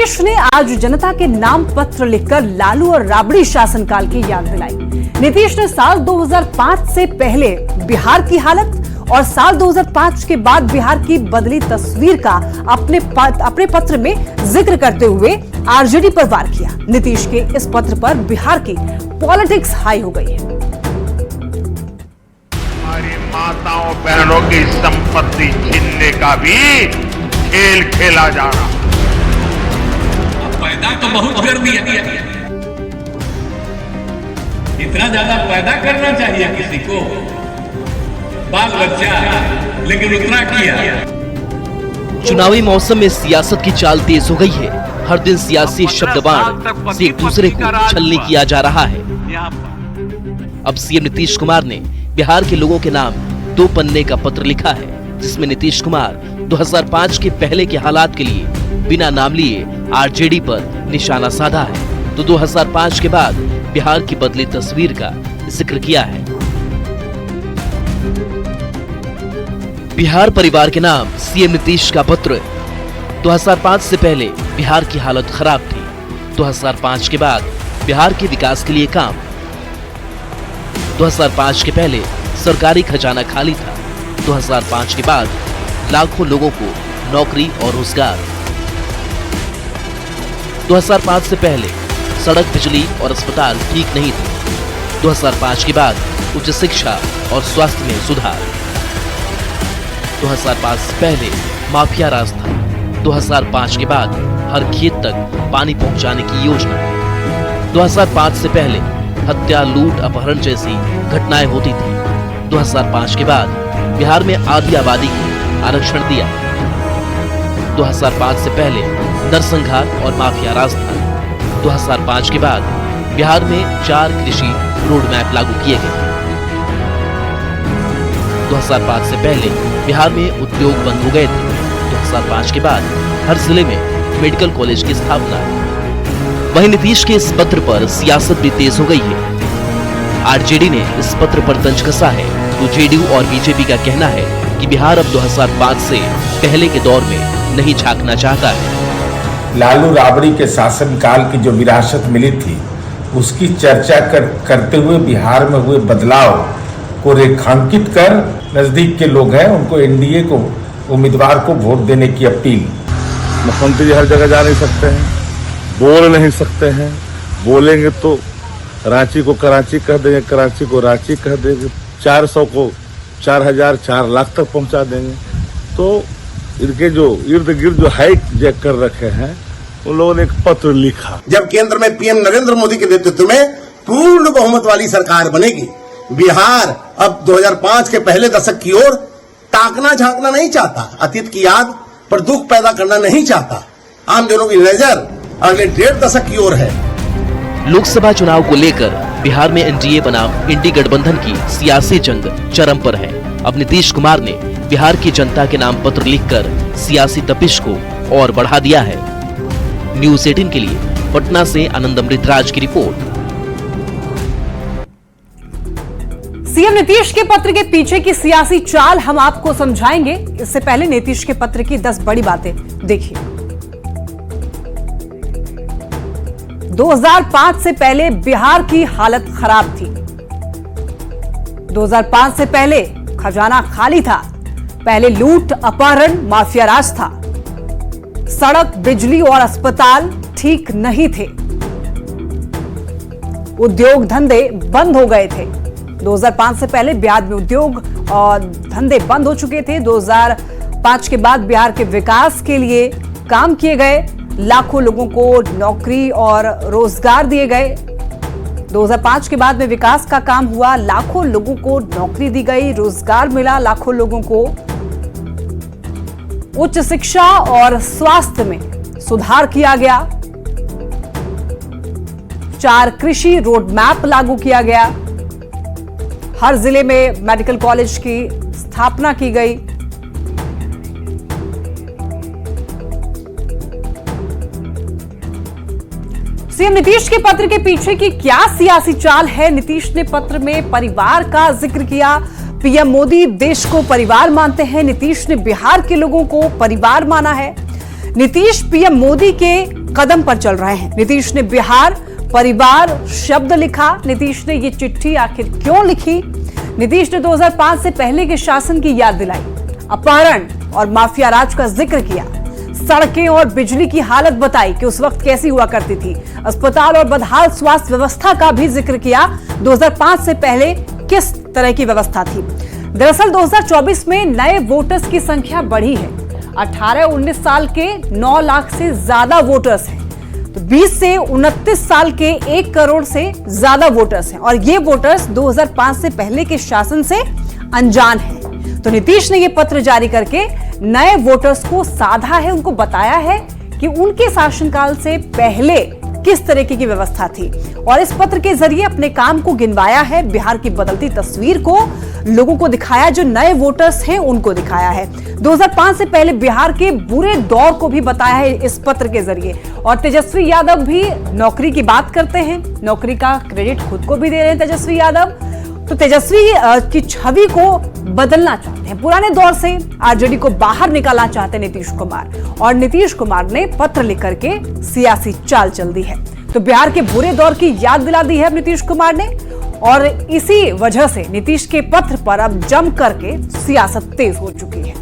नीतीश ने आज जनता के नाम पत्र लिखकर लालू और राबड़ी शासनकाल की याद दिलाई। नीतीश ने साल 2005 से पहले बिहार की हालत और साल 2005 के बाद बिहार की बदली तस्वीर का अपने पत्र में जिक्र करते हुए आरजेडी पर वार किया। नीतीश के इस पत्र पर बिहार की पॉलिटिक्स हाई हो गई है। हमारी माताओं बहनों की संपत्ति छीनने का भी खेल खेला जा रहा है। पैदा तो बहुत कर दिया, इतना ज्यादा पैदा करना चाहिए किसी को, बाल बच्चा, लेकिन उतना किया। चुनावी मौसम में सियासत की चाल तेज हो गई है। हर दिन सियासी शब्दबाण से एक दूसरे को छलनी किया जा रहा है। अब सीएम नीतीश कुमार ने बिहार के लोगों के नाम 2 पन्ने का पत्र लिखा है, जिसमें नीतीश कुमार 2005 के पहले के हालात के लिए बिना नाम लिए आरजेडी पर निशाना साधा है, तो 2005 के बाद बिहार की बदली तस्वीर का जिक्र किया है। बिहार परिवार के नाम सीएम नीतीश का पत्र। 2005 से पहले बिहार की हालत खराब थी, 2005 के बाद बिहार के विकास के लिए काम। 2005 के पहले सरकारी खजाना खाली था, 2005 के बाद लाखों लोगों को नौकरी और रोजगार। 2005 से पहले सड़क, बिजली और अस्पताल ठीक नहीं थे, 2005 के बाद उच्च शिक्षा और स्वास्थ्य में सुधार। 2005 से पहले माफिया राज था, 2005 के बाद हर खेत तक पानी पहुंचाने की योजना। 2005 से पहले हत्या, लूट, अपहरण जैसी घटनाएं होती थी, 2005 के बाद बिहार में आधी आबादी को आरक्षण दिया। 2005 से पहले नरसंहार और माफिया राज था, 2005 के बाद बिहार में 4 कृषि रोड मैप लागू किए गए। 2005 से पहले बिहार में उद्योग बंद हो गए थे, 2005 के बाद हर जिले में मेडिकल कॉलेज की स्थापना। वहीं नीतीश के इस पत्र पर सियासत भी तेज हो गई है। आरजेडी ने इस पत्र पर तंज कसा है, तो जेडीयू और बीजेपी का कहना है कि बिहार अब 2005 से पहले के दौर में नहीं झांकना चाहता है। लालू राबड़ी के शासनकाल की जो विरासत मिली थी, उसकी चर्चा करते हुए बिहार में हुए बदलाव को रेखांकित कर नजदीक के लोग हैं उनको एनडीए को उम्मीदवार को वोट देने की अपील। मुख्यमंत्री जी हर जगह जा नहीं सकते हैं, बोल नहीं सकते हैं, बोलेंगे तो रांची को कराची कह देंगे, कराची को रांची कह देंगे, 400 को 4000, 4 लाख तक पहुंचा देंगे। तो इनके जो इर्द गिर्द जो हाइट जैक कर रखे हैं, उन लोगों ने एक पत्र लिखा। जब केंद्र में पीएम नरेंद्र मोदी के नेतृत्व में पूर्ण बहुमत वाली सरकार बनेगी, बिहार अब 2005 के पहले दशक की ओर ताकना झांकना नहीं चाहता, अतीत की याद पर दुख पैदा करना नहीं चाहता। आम जनों की नजर अगले 1.5 दशक की ओर है। लोकसभा चुनाव को लेकर बिहार में एनडीए बनाम इंडी गठबंधन की सियासी जंग चरम पर है। अब नीतीश कुमार ने बिहार की जनता के नाम पत्र लिखकर सियासी तपिश को और बढ़ा दिया है। न्यूज़ 18 के लिए पटना से आनंद अमृतराज की रिपोर्ट। सीएम नीतीश के पत्र के पीछे की सियासी चाल हम आपको समझाएंगे। इससे पहले नीतीश के पत्र की 10 बड़ी बातें देखिए। 2005 से पहले बिहार की हालत खराब थी। 2005 से पहले खजाना खाली था, पहले लूट, अपहरण, माफिया राज था, सड़क, बिजली और अस्पताल ठीक नहीं थे, उद्योग धंधे बंद हो गए थे। 2005 से पहले बिहार में उद्योग और धंधे बंद हो चुके थे। 2005 के बाद बिहार के विकास के लिए काम किए गए, लाखों लोगों को नौकरी और रोजगार दिए गए। 2005 के बाद में विकास का काम हुआ, लाखों लोगों को नौकरी दी गई, रोजगार मिला, लाखों लोगों को उच्च शिक्षा और स्वास्थ्य में सुधार किया गया, 4 कृषि रोड मैप लागू किया गया, हर जिले में मेडिकल कॉलेज की स्थापना की गई। सीएम नीतीश के पत्र के पीछे की क्या सियासी चाल है? नीतीश ने पत्र में परिवार का जिक्र किया। पीएम मोदी देश को परिवार मानते हैं, नीतीश ने बिहार के लोगों को परिवार माना है। नीतीश पीएम मोदी के कदम पर चल रहे हैं। नीतीश ने बिहार परिवार शब्द लिखा। नीतीश ने ये चिट्ठी आखिर क्यों लिखी? नीतीश ने 2005 से पहले के शासन की याद दिलाई, अपहरण और माफिया राज का जिक्र किया, सड़कें और बिजली की हालत बताई कि उस वक्त कैसी हुआ करती थी, अस्पताल और बदहाल स्वास्थ्य व्यवस्था का भी जिक्र किया। 2005 से पहले किस तरह की व्यवस्था थी? दरअसल 2024 में नए वोटर्स की संख्या बढ़ी है। 18-19 साल के 9 लाख से ज्यादा वोटर्स हैं, तो 20 से 29 साल के 1 करोड़ से ज्यादा वोटर्स हैं, और ये वोटर्स 2005 से पहले के शासन से अनजान हैं। तो नीतीश ने ये पत्र जारी करके नए वोटर्स को साधा है, उनको बताया है कि उनके शासनकाल से पहले किस तरीके की व्यवस्था थी, और इस पत्र के जरिए अपने काम को गिनवाया है, बिहार की बदलती तस्वीर को लोगों को दिखाया, जो नए वोटर्स हैं उनको दिखाया है। 2005 से पहले बिहार के बुरे दौर को भी बताया है इस पत्र के जरिए। और तेजस्वी यादव भी नौकरी की बात करते हैं, नौकरी का क्रेडिट खुद को भी दे रहे हैं तेजस्वी यादव। तो तेजस्वी की छवि को बदलना चाहते हैं, पुराने दौर से आरजेडी को बाहर निकालना चाहते हैं नीतीश कुमार, और नीतीश कुमार ने पत्र लिख करके सियासी चाल चल दी है। तो बिहार के बुरे दौर की याद दिला दी है अब नीतीश कुमार ने, और इसी वजह से नीतीश के पत्र पर अब जम करके सियासत तेज हो चुकी है।